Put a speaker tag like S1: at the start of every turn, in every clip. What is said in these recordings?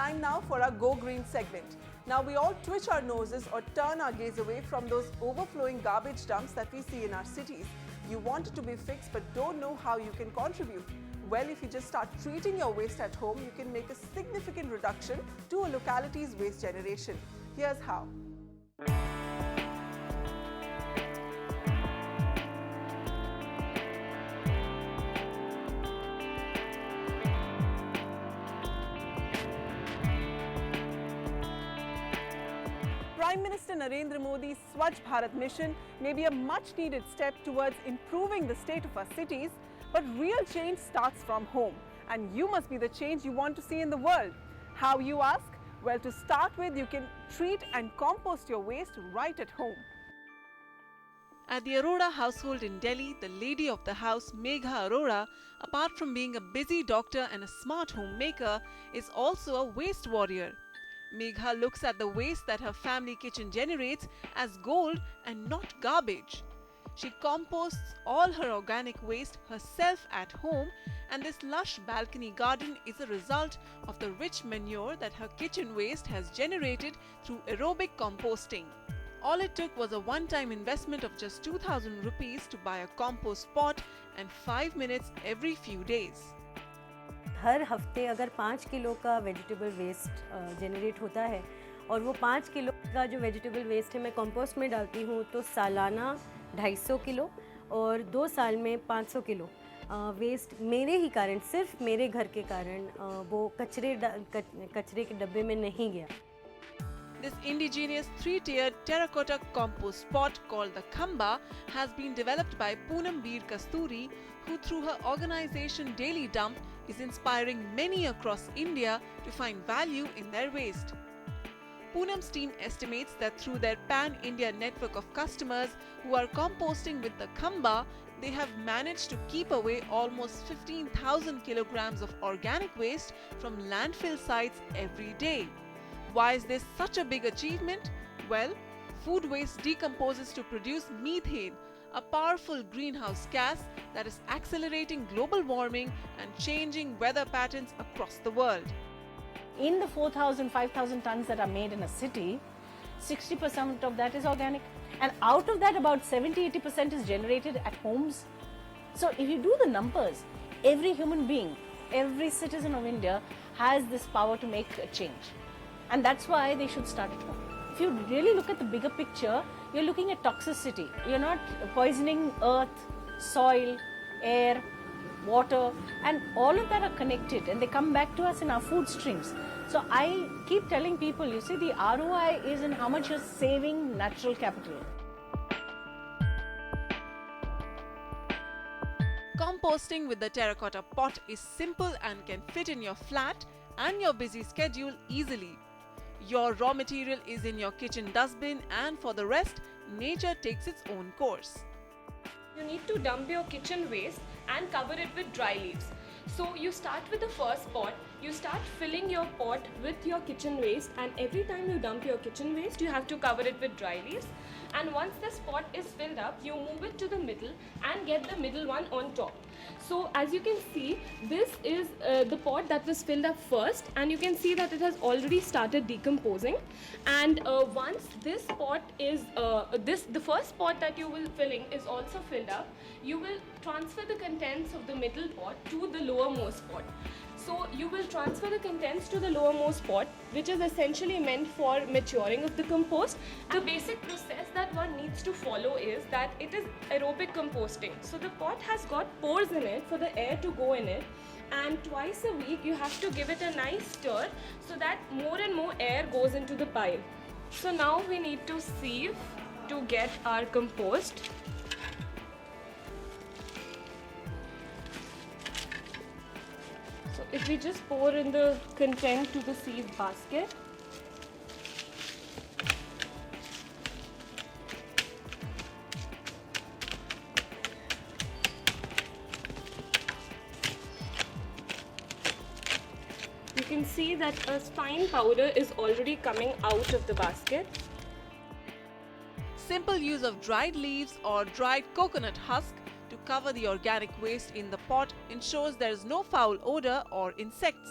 S1: time now for our Go Green segment. Now we all twitch our noses or turn our gaze away from those overflowing garbage dumps that we see in our cities. You want it to be fixed but don't know how you can contribute. Well, if you just start treating your waste at home, you can make a significant reduction to a locality's waste generation. Here's how. Prime Minister Narendra Modi's Swachh Bharat mission may be a much-needed step towards improving the state of our cities, but real change starts from home. And you must be the change you want to see in the world. How, you ask? Well, to start with, you can treat and compost your waste right at home.
S2: At the Arora household in Delhi, the lady of the house, Megha Arora, apart from being a busy doctor and a smart homemaker, is also a waste warrior. Megha looks at the waste that her family kitchen generates as gold and not garbage. She composts all her organic waste herself at home, and this lush balcony garden is a result of the rich manure that her kitchen waste has generated through aerobic composting. All it took was a one-time investment of just 2,000 rupees to buy a compost pot and 5 minutes every few days.
S3: हर हफ्ते अगर 5 kilo का vegetable waste generate होता है और वो 5 kilo का जो vegetable waste है मैं कंपोस्ट में डालती हूँ तो सालाना 250 किलो और 2 साल में 500 किलो वेस्ट मेरे ही कारण, सिर्फ मेरे घर के कारण वो कचरे के डब्बे में नहीं गया.
S2: This indigenous 3-tiered terracotta compost pot called the Khamba has been developed by Poonam Veer Kasturi, who through her organization Daily Dump is inspiring many across India to find value in their waste. Poonam's team estimates that through their pan-India network of customers who are composting with the Khamba, they have managed to keep away almost 15,000 kilograms of organic waste from landfill sites every day. Why is this such a big achievement? Well, food waste decomposes to produce methane, a powerful greenhouse gas that is accelerating global warming and changing weather patterns across the world.
S4: In the 4,000, 5,000 tons that are made in a city, 60% of that is organic. And out of that, about 70-80% is generated at homes. So if you do the numbers, every human being, every citizen of India has this power to make a change. And that's why they should start at home. If you really look at the bigger picture, you're looking at toxicity. You're not poisoning earth, soil, air, water, and all of that are connected and they come back to us in our food streams. So I keep telling people, you see, the ROI is in how much you're saving natural capital.
S2: Composting with the terracotta pot is simple and can fit in your flat and your busy schedule easily. Your raw material is in your kitchen dustbin, and for the rest, nature takes its own course.
S5: You need to dump your kitchen waste and cover it with dry leaves. So you start with the first pot, you start filling your pot with your kitchen waste, and every time you dump your kitchen waste, you have to cover it with dry leaves. And once this pot is filled up, you move it to the middle and get the middle one on top. So as you can see, this is the pot that was filled up first, and you can see that it has already started decomposing. And once this pot is, the first pot that you will filling is also filled up, you will transfer the contents of the middle pot to the lowermost pot. So you will transfer the contents to the lowermost pot, which is essentially meant for maturing of the compost. The basic process that one needs to follow is that it is aerobic composting. So the pot has got pores in it for the air to go in it, and twice a week you have to give it a nice stir so that more and more air goes into the pile. So now we need to sieve to get our compost. So if we just pour in the content to the sieve basket, you can see that a fine powder is already coming out of the basket.
S2: Simple use of dried leaves or dried coconut husk to cover the organic waste in the pot ensures there is no foul odor or insects.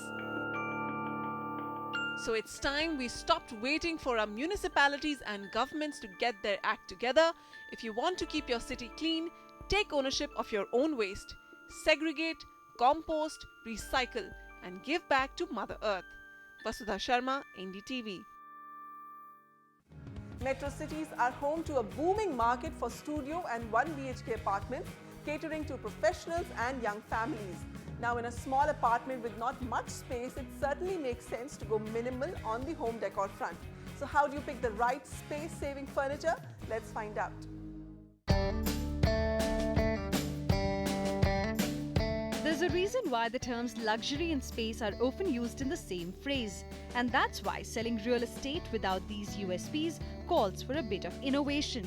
S2: So it's time we stopped waiting for our municipalities and governments to get their act together. If you want to keep your city clean, take ownership of your own waste. Segregate, compost, recycle, and give back to Mother Earth. Vasudha Sharma, NDTV.
S1: Metro cities are home to a booming market for studio and 1 BHK apartments, catering to professionals and young families. Now, in a small apartment with not much space, it certainly makes sense to go minimal on the home decor front. So how do you pick the right space-saving furniture? Let's find out.
S6: There's a reason why the terms luxury and space are often used in the same phrase. And that's why selling real estate without these USPs calls for a bit of innovation.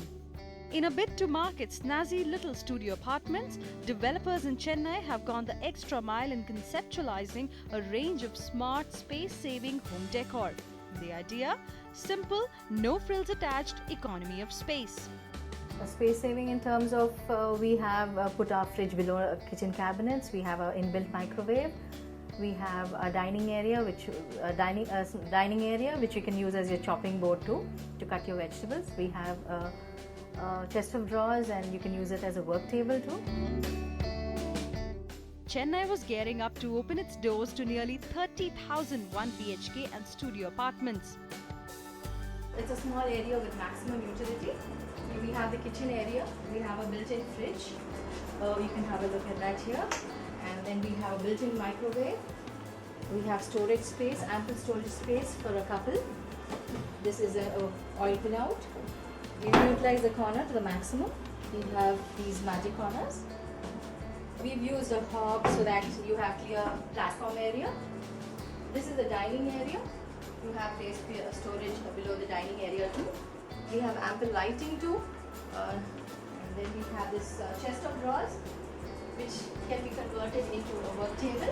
S6: In a bid to market snazzy little studio apartments, developers in Chennai have gone the extra mile in conceptualizing a range of smart, space-saving home decor. The idea? Simple, no frills attached, economy of space.
S7: Space saving in terms of we have put our fridge below kitchen cabinets. We have an inbuilt microwave. We have a dining area, which you can use as your chopping board too to cut your vegetables. We have a chest of drawers, and you can use it as a work table too.
S6: Chennai was gearing up to open its doors to nearly 30,000 1 BHK and studio apartments.
S7: It's a small area with maximum utility. We have the kitchen area. We have a built-in fridge. You can have a look at that here. And then we have a built-in microwave. We have storage space, ample storage space for a couple. This is an oil pin out. We utilize the corner to the maximum. We have these magic corners. We've used a hob so that you have clear platform area. This is the dining area. You have place for storage below the dining area too. We have ample lighting too. And then we have this chest of drawers, which can be converted into a work table.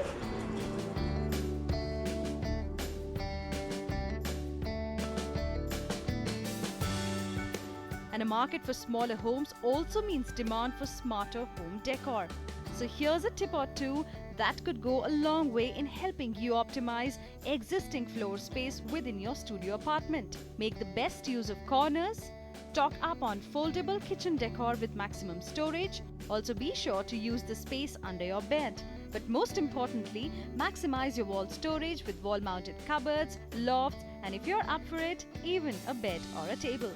S6: And a market for smaller homes also means demand for smarter home decor. So here's a tip or two that could go a long way in helping you optimize existing floor space within your studio apartment. Make the best use of corners, stock up on foldable kitchen decor with maximum storage. Also be sure to use the space under your bed. But most importantly, maximize your wall storage with wall-mounted cupboards, lofts, and if you're up for it, even a bed or a table.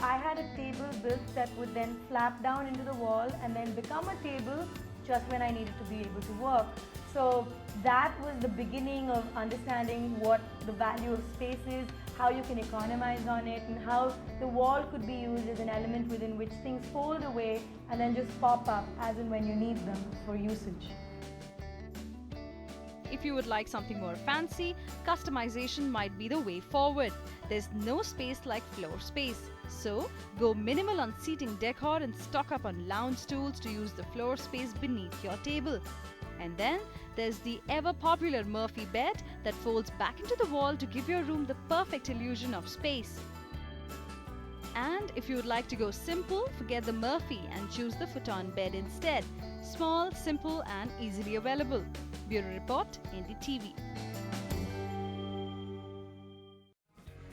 S8: I had a table built that would then flap down into the wall and then become a table just when I needed to be able to work. So that was the beginning of understanding what the value of space is, how you can economize on it, and how the wall could be used as an element within which things fold away and then just pop up as and when you need them for usage.
S6: If you would like something more fancy, customization might be the way forward. There's no space like floor space. So, go minimal on seating decor and stock up on lounge stools to use the floor space beneath your table. And then, there's the ever-popular Murphy bed that folds back into the wall to give your room the perfect illusion of space. And if you would like to go simple, forget the Murphy and choose the futon bed instead. Small, simple and easily available. Bureau Report, NDTV.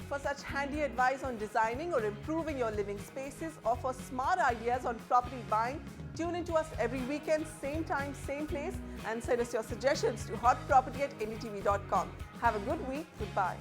S1: For such handy advice on designing or improving your living spaces, or for smart ideas on property buying, tune in to us every weekend, same time, same place, and send us your suggestions to hotproperty@ndtv.com. Have a good week. Goodbye.